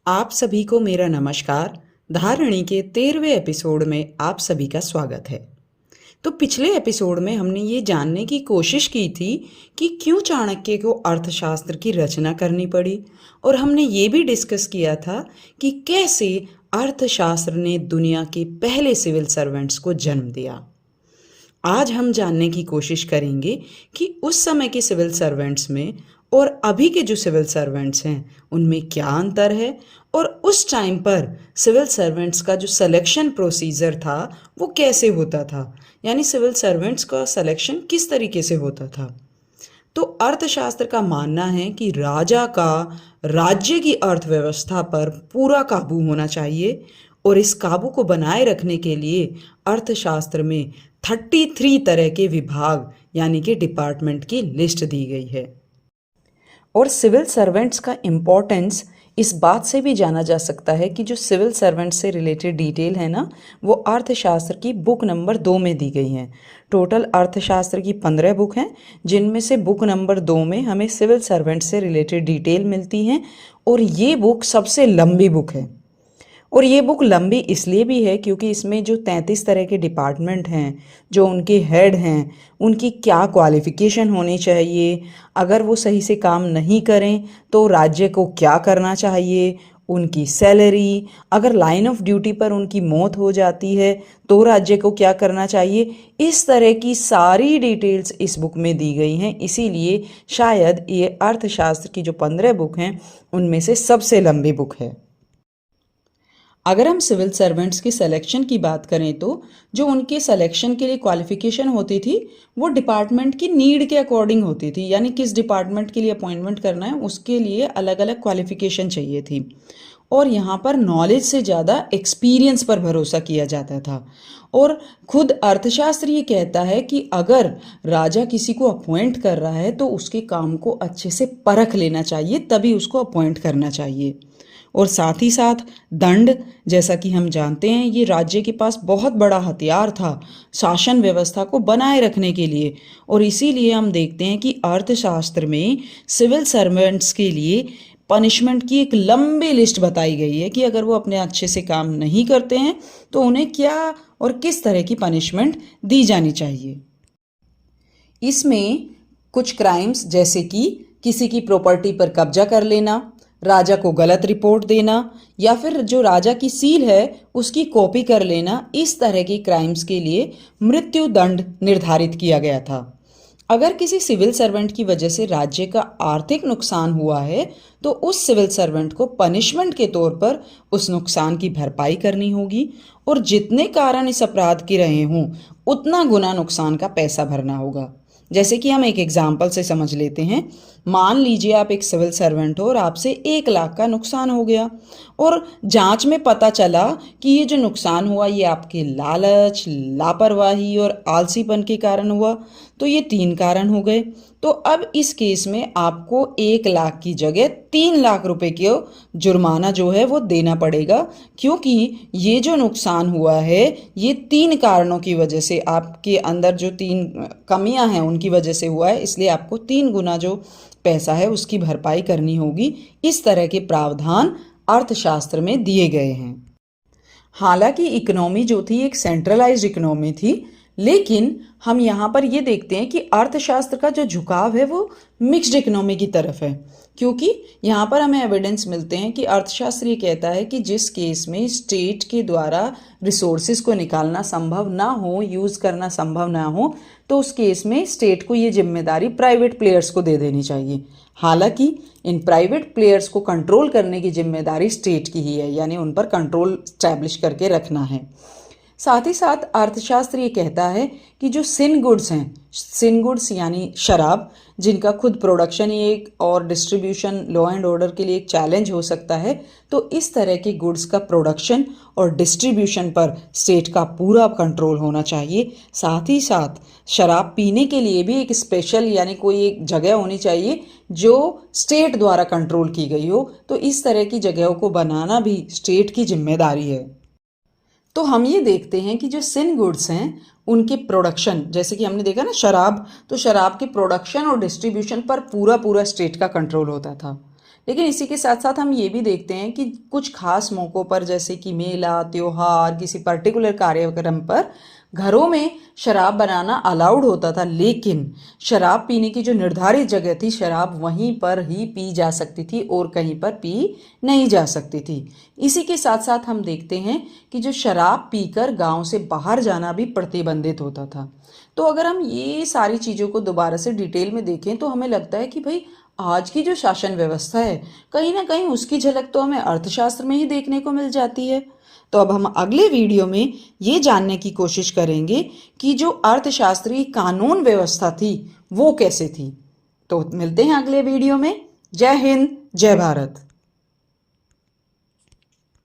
आप सभी को मेरा नमस्कार। धारणी के 13वें एपिसोड में आप सभी का स्वागत है। तो पिछले एपिसोड में हमने ये जानने की कोशिश की थी कि क्यों चाणक्य को अर्थशास्त्र की रचना करनी पड़ी, और हमने ये भी डिस्कस किया था कि कैसे अर्थशास्त्र ने दुनिया के पहले सिविल सर्वेंट्स को जन्म दिया। आज हम जानने की कोशिश करेंगे कि उस समय के सिविल सर्वेंट्स में और अभी के जो सिविल सर्वेंट्स हैं उनमें क्या अंतर है, और उस टाइम पर सिविल सर्वेंट्स का जो सिलेक्शन प्रोसीजर था वो कैसे होता था, यानी सिविल सर्वेंट्स का सिलेक्शन किस तरीके से होता था। तो अर्थशास्त्र का मानना है कि राजा का राज्य की अर्थव्यवस्था पर पूरा काबू होना चाहिए, और इस काबू को बनाए रखने के लिए अर्थशास्त्र में 33 तरह के विभाग यानी कि डिपार्टमेंट की लिस्ट दी गई है। और सिविल सर्वेंट्स का इम्पोर्टेंस इस बात से भी जाना जा सकता है कि जो सिविल सर्वेंट्स से रिलेटेड डिटेल है ना, वो अर्थशास्त्र की बुक नंबर 2 में दी गई हैं। टोटल अर्थशास्त्र की 15 बुक हैं, जिनमें से बुक नंबर 2 में हमें सिविल सर्वेंट्स से रिलेटेड डिटेल मिलती हैं, और ये बुक सबसे लंबी बुक है। और ये बुक लंबी इसलिए भी है क्योंकि इसमें जो 33 तरह के डिपार्टमेंट हैं, जो उनके हेड हैं, उनकी क्या क्वालिफ़िकेशन होनी चाहिए, अगर वो सही से काम नहीं करें तो राज्य को क्या करना चाहिए, उनकी सैलरी, अगर लाइन ऑफ ड्यूटी पर उनकी मौत हो जाती है तो राज्य को क्या करना चाहिए, इस तरह की सारी डिटेल्स इस बुक में दी गई हैं। इसीलिए शायद ये अर्थशास्त्र की जो 15 बुक हैं उनमें से सबसे लंबी बुक है। अगर हम सिविल सर्वेंट्स की सिलेक्शन की बात करें तो जो उनके सिलेक्शन के लिए क्वालिफिकेशन होती थी वो डिपार्टमेंट की नीड के अकॉर्डिंग होती थी, यानी किस डिपार्टमेंट के लिए अपॉइंटमेंट करना है उसके लिए अलग अलग क्वालिफिकेशन चाहिए थी। और यहाँ पर नॉलेज से ज़्यादा एक्सपीरियंस पर भरोसा किया जाता था। और खुद अर्थशास्त्र ये कहता है कि अगर राजा किसी को अपॉइंट कर रहा है तो उसके काम को अच्छे से परख लेना चाहिए, तभी उसको अपॉइंट करना चाहिए। और साथ ही साथ दंड, जैसा कि हम जानते हैं, ये राज्य के पास बहुत बड़ा हथियार था शासन व्यवस्था को बनाए रखने के लिए। और इसीलिए हम देखते हैं कि अर्थशास्त्र में सिविल सर्वेंट्स के लिए पनिशमेंट की एक लंबी लिस्ट बताई गई है कि अगर वो अपने अच्छे से काम नहीं करते हैं तो उन्हें क्या और किस तरह की पनिशमेंट दी जानी चाहिए। इसमें कुछ क्राइम्स जैसे कि किसी की प्रॉपर्टी पर कब्जा कर लेना, राजा को गलत रिपोर्ट देना, या फिर जो राजा की सील है उसकी कॉपी कर लेना, इस तरह के क्राइम्स के लिए मृत्यु दंड निर्धारित किया गया था। अगर किसी सिविल सर्वेंट की वजह से राज्य का आर्थिक नुकसान हुआ है तो उस सिविल सर्वेंट को पनिशमेंट के तौर पर उस नुकसान की भरपाई करनी होगी, और जितने कारण इस अपराध के रहे हों उतना गुना नुकसान का पैसा भरना होगा। जैसे कि हम एक एग्जाम्पल से समझ लेते हैं। मान लीजिए आप एक सिविल सर्वेंट हो और आपसे 1 लाख का नुकसान हो गया, और जांच में पता चला कि ये जो नुकसान हुआ ये आपके लालच, लापरवाही और आलसीपन के कारण हुआ। तो ये 3 कारण हो गए। तो अब इस केस में आपको 1 लाख की जगह 3 लाख रुपए के जुर्माना जो है वो देना पड़ेगा, क्योंकि ये जो नुकसान हुआ है ये 3 कारणों की वजह से, आपके अंदर जो 3 कमियां हैं उनकी वजह से हुआ है, इसलिए आपको 3 गुना जो पैसा है उसकी भरपाई करनी होगी। इस तरह के प्रावधान अर्थशास्त्र में दिए गए हैं। हालांकि इकोनॉमी जो थी एक सेंट्रलाइज्ड इकोनॉमी थी, लेकिन हम यहाँ पर ये देखते हैं कि अर्थशास्त्र का जो झुकाव है वो मिक्स्ड इकोनॉमी की तरफ है, क्योंकि यहाँ पर हमें एविडेंस मिलते हैं कि अर्थशास्त्र ये कहता है कि जिस केस में स्टेट के द्वारा रिसोर्सेज को निकालना संभव ना हो, यूज़ करना संभव ना हो, तो उस केस में स्टेट को ये जिम्मेदारी प्राइवेट प्लेयर्स को दे देनी चाहिए। हालांकि इन प्राइवेट प्लेयर्स को कंट्रोल करने की जिम्मेदारी स्टेट की ही है, यानी उन पर कंट्रोल स्टैब्लिश करके रखना है। साथ ही साथ अर्थशास्त्र ये कहता है कि जो सिन गुड्स हैं, सिन गुड्स यानी शराब, जिनका खुद प्रोडक्शन ही एक और डिस्ट्रीब्यूशन लॉ एंड ऑर्डर के लिए एक चैलेंज हो सकता है, तो इस तरह के गुड्स का प्रोडक्शन और डिस्ट्रीब्यूशन पर स्टेट का पूरा कंट्रोल होना चाहिए। साथ ही साथ शराब पीने के लिए भी एक स्पेशल यानी कोई एक जगह होनी चाहिए जो स्टेट द्वारा कंट्रोल की गई हो। तो इस तरह की जगहों को बनाना भी स्टेट की जिम्मेदारी है। तो हम ये देखते हैं कि जो सिन गुड्स हैं उनके प्रोडक्शन, जैसे कि हमने देखा ना शराब, तो शराब के प्रोडक्शन और डिस्ट्रीब्यूशन पर पूरा स्टेट का कंट्रोल होता था। लेकिन इसी के साथ साथ हम ये भी देखते हैं कि कुछ खास मौक़ों पर, जैसे कि मेला, त्योहार, किसी पर्टिकुलर कार्यक्रम पर घरों में शराब बनाना अलाउड होता था, लेकिन शराब पीने की जो निर्धारित जगह थी, शराब वहीं पर ही पी जा सकती थी और कहीं पर पी नहीं जा सकती थी। इसी के साथ साथ हम देखते हैं कि जो शराब पीकर गांव से बाहर जाना भी प्रतिबंधित होता था। तो अगर हम ये सारी चीज़ों को दोबारा से डिटेल में देखें तो हमें लगता है कि भाई आज की जो शासन व्यवस्था है, कहीं ना कहीं उसकी झलक तो हमें अर्थशास्त्र में ही देखने को मिल जाती है। तो अब हम अगले वीडियो में ये जानने की कोशिश करेंगे कि जो अर्थशास्त्री कानून व्यवस्था थी वो कैसे थी। तो मिलते हैं अगले वीडियो में। जय हिंद, जय भारत।